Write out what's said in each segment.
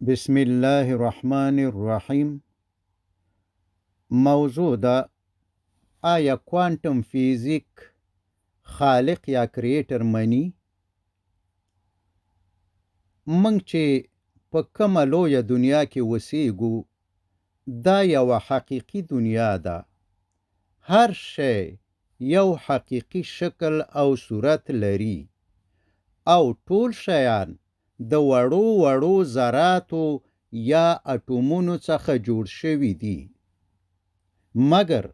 بسم الله الرحمن الرحیم. موضوع ده آیا کوانټم فیزیک خالق یا کریټر مني؟ منږ چې په کومه لویه دنیا کې اوسیږو، دا یوه حقیقي دنیا ده. هر شی یو حقیقي شکل او صورت لري، او ټول شیان د وړو وړو ذراتو یا اټومونو څخه جوړ شوي دي. مګر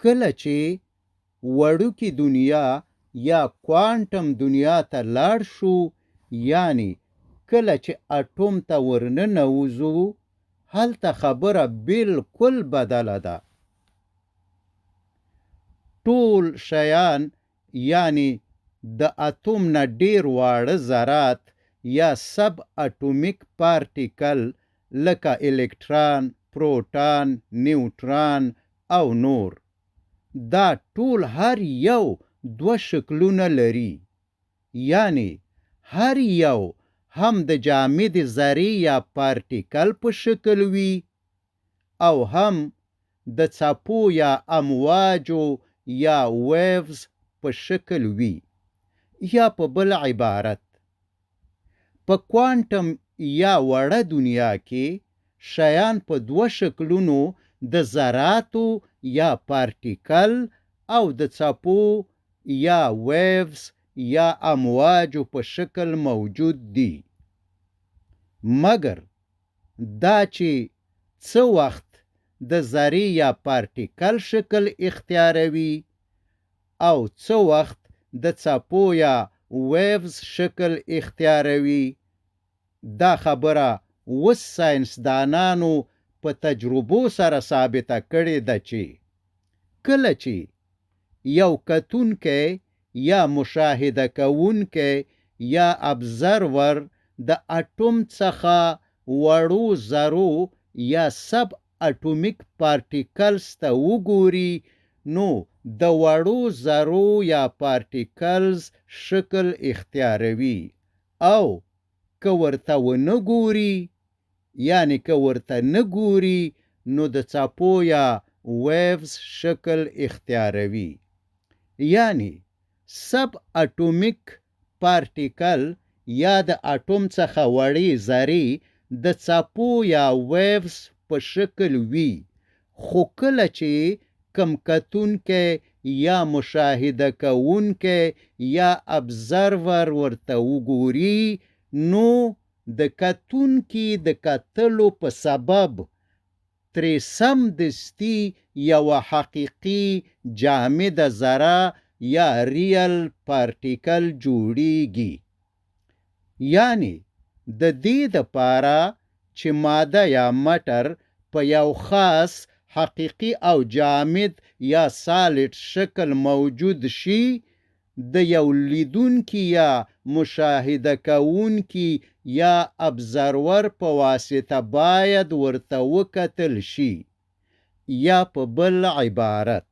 کله چې وړوکې دنیا یا کوانټم دنیا ته لاړ شو، یعنی کله چې اټوم ته ورننوځو، هلته خبره بالکل بدله ده. ټول شیان یعنی د اتوم نه ډیر واړه ذرات یا سب اټومیک پارټیکل لکه الکترون، پروټون، نیوټرون او نور، دا ټول هر یو دوه شکلونه لري. یعنی هر یو هم د جامد ذرې یا پارټیکل په شکل وي، او هم د څپو یا امواجو یا ویوز په شکل وي. یا په بل عبارت، په کوانټم یا وړه دنیا کې شیان په دوه شکلونو د ذراتو یا پارټیکل او د څپو یا ویوز یا امواجو په شکل موجود دي. مګر دا چې څه وخت د ذرې یا پارټیکل شکل اختیاروي او څه وخت د څپو یا ویوز شکل اختیاروي، دا خبره اوس ساینسدانانو په تجربو سره ثابته کړې ده چې کله چې یو کتونکی یا مشاهده کوونکی یا ابزرور د اټوم څخه وړو ذرو یا سب اټومیک پارټیکلز ته وګوري، نو د وړو ذرو یا پارټیکلز شکل اختیاروي، او که ورته ونه ګوري، یعنی که ورته نه ګوري، نو د څپو یا ویوز شکل اختیاروي. یعنی سب اټومیک پارټیکل یا د اټوم څخه وړې ذرې د څپو یا ویوز په شکل وي. خو کله چې کم کتونکی یا مشاهده کوونکی یا ابزرور ورته وګوري، نو د کتونکي د کتلو په سبب ترې سمدستي یوه حقیقي جامده ذره یا ریل پارټیکل جوړیږي. یعنی د دې دپاره چې ماده یا مټر په یو خاص حقیقي او جامد یا سالډ شکل موجود شي، د یو لیدونکي یا مشاهده کوونکي یا ابزرور په واسطه باید ورته وکتل شي. یا په بل عبارت،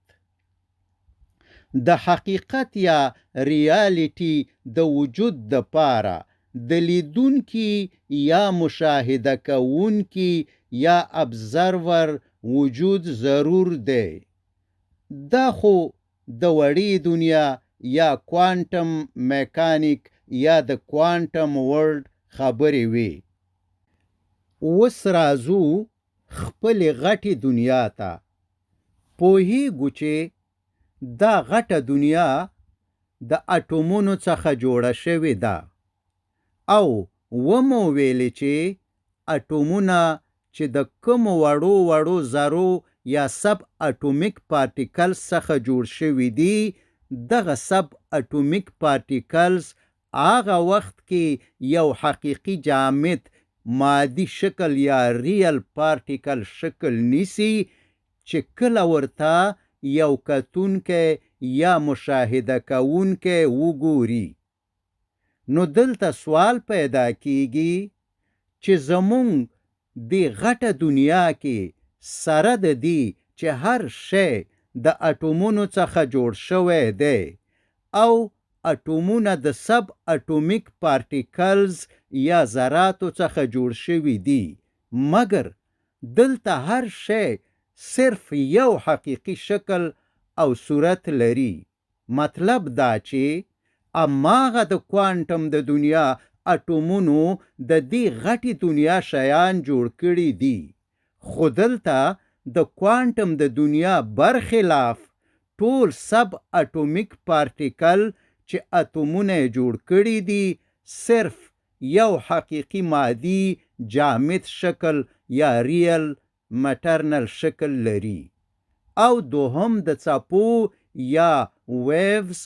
د حقیقت یا ریالیټي د وجود دپاره د لیدونکي یا مشاهده کوونکي یا ابزرور وجود ضرور دی. دا خو د وړې دنیا یا کوانټم میکانیک یا د کوانټم ورلډ خبرې وي. اوس راځو خپلې غټې دنیا ته. پوهیږو چې دا غټه دنیا د اټومونو څخه جوړه شوې ده، او ومو ویلې چې اټومونه چې د کومو وړو وړو ذرو یا سب اټومیک پارټیکلز څخه جوړ شوي دي، دغه سب اټومیک پارټیکلز هغه وخت کې یو حقیقي جامد مادي شکل یا ریل پارټیکل شکل نیسي چې کله ورته یو کتونکی یا مشاهده کوونکی وګوري. نو دلته سوال پیدا کیږي چې زمونږ دې غټه دنیا کې سره د دې چې هر شی د اټومونو څخه جوړ شوی دی، او اټومونه د سب اټومیک پارټیکلز یا ذراتو څخه جوړ شوي دي، مګر دلته هر شی صرف یو حقیقي شکل او صورت لري. مطلب دا چې اماغه د کوانټم د دنیا اټومونو د دې غټې دنیا شیان جوړ کړي دي، خو دلته د کوانټم د دنیا برخلاف ټول سب اټومیک پارټیکل چې اتومونه جوړ کړي دي صرف یو حقیقي مادي جامد شکل یا ریل مټرنل شکل لري، او دوهم د څپو یا ویوز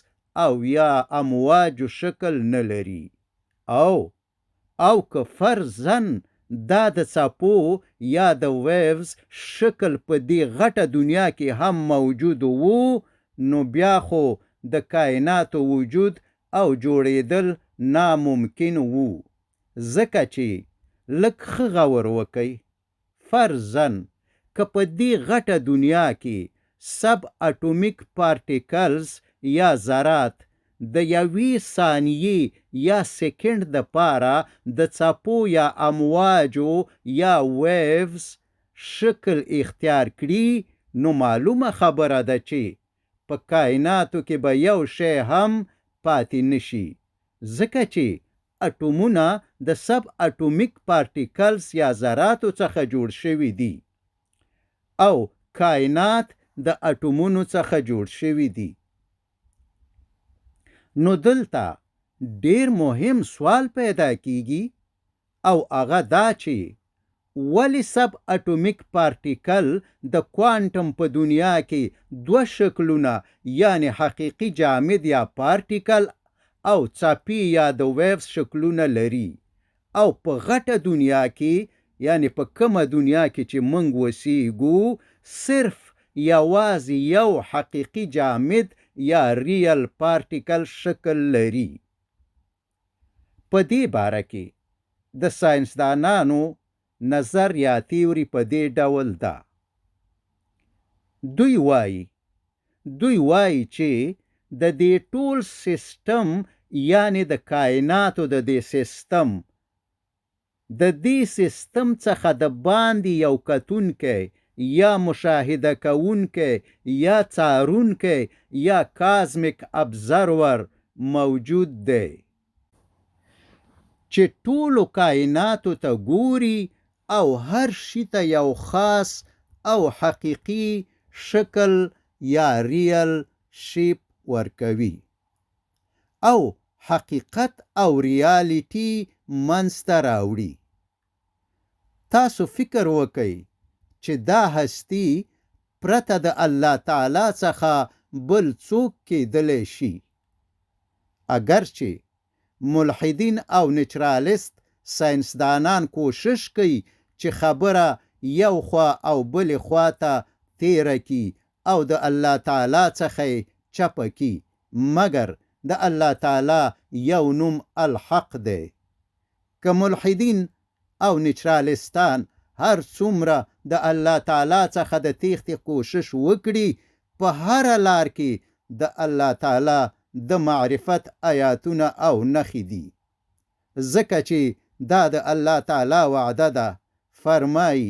او یا امواجو شکل نه لري. او که فرضاً دا د څپو یا د ویوز شکل په دې غټه دنیا کې هم موجود وو، نو بیا خو د کائناتو وجود او جوړېدل ناممکن وو، ځکه چې لږ ښه غور وکئ. فرضاً که په دې غټه دنیا کې سب اټومیک پارټیکلز یا ذرات د یوې ثانیې یا سکنډ د پاره د څپو یا امواجو یا ویوز شکل اختیار کړي، نو معلومه خبره ده چې په کائناتو کې به یو شی هم پاتې نشي، ځکه چې اټومونه د سب اټومیک پارټیکلز یا ذراتو څخه جوړ شوي دي او کائنات د اټومونو څخه جوړ شوي دي. نو دلته ډیر مهم سوال پیدا کیږي، او هغه دا چې ولی سب اټومیک پارټیکل د کوانټم په دنیا کې دوه شکلونه یعنی حقیقي جامد یا پارټیکل او څپې یا د ویوز شکلونه لري، او په غټه دنیا کې یعنی په کومه دنیا کې چې موږ وسیږو صرف یوازې یو حقیقي جامد یا ریل پارټیکل شکل لري. په دې باره کې د ساینسدانانو نظر یا تیوري په دې ډول ده. دوی وایي چې د دې ټول سیستم یعنی د کائناتو د دې سیستم څخه د باندې یو کتونکی یا مشاهده کوونکی یا څارونکی یا کازمیک ابزرور موجود دی چې ټولو کائناتو ته ګوري او هر شي ته یو خاص او حقیقي شکل یا ریل شیپ ورکوي او حقیقت او ریالیټي منځته راوړي. تاسو فکر وکئ چې دا هستی پرته د الله تعالی څخه بل څوک کېدلی شي. اگرچه ملحدین او نیچرالیست ساینسدانان کوشش کوي چې خبره یو خوا او بل خوا ته تیره کی او د الله تعالی څخه چپه کی، مګر د الله تعالی یو نوم الحق دی. که ملحدین او نیچرالیستان هر څومره د الله تعالی څخه د تیښتې کوشش وکړي، په هر لار کې د الله تعالی د معرفت آیاتونه او نښې دي، ځکه چې دا د الله تعالی وعده ده. فرمایي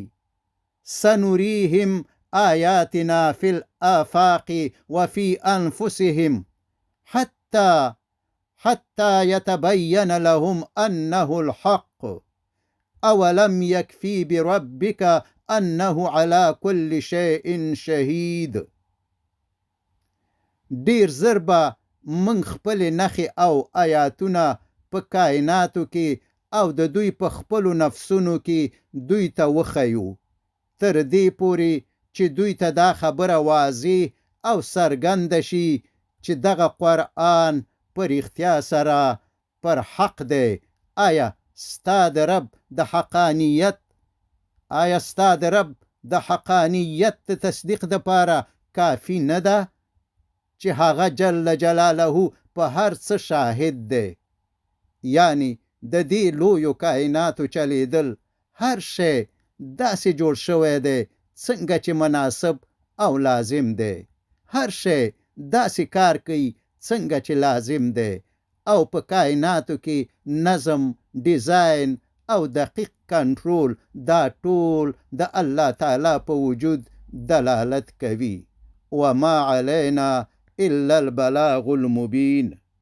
سنریهم آیاتنا فی الآفاق وفی انفسهم حتی یتبین لهم انه الحق اولم یکفی بربک انه علی کل شیء شهید. ډیر زر به من خپل نښې او آیاتونه په کائناتو کې او د دوی په خپلو نفسونو کې دوی ته وښیو، تر دې پورې چې دوی ته دا خبره واضح او څرګنده شي چې دغه قرآن په رښتیا سره پر حق دی. آیا ستا د رب د حقانیت د تصدیق دپاره کافي نه ده چې هغه جل جلاله په هر څه شاهد دی؟ یعنی د دې لویو کائناتو چلیدل هر شی داسې جوړ شوی دی څنګه چې مناسب او لازم دی. هر شی داسې کار کوي څنګه چې لازم دی، او په کائناتو کې نظم، ډیزاین او دقیق کنټرول، دا ټول د الله تعالی په وجود دلالت کوي. وما علینا الا البلاغ المبین.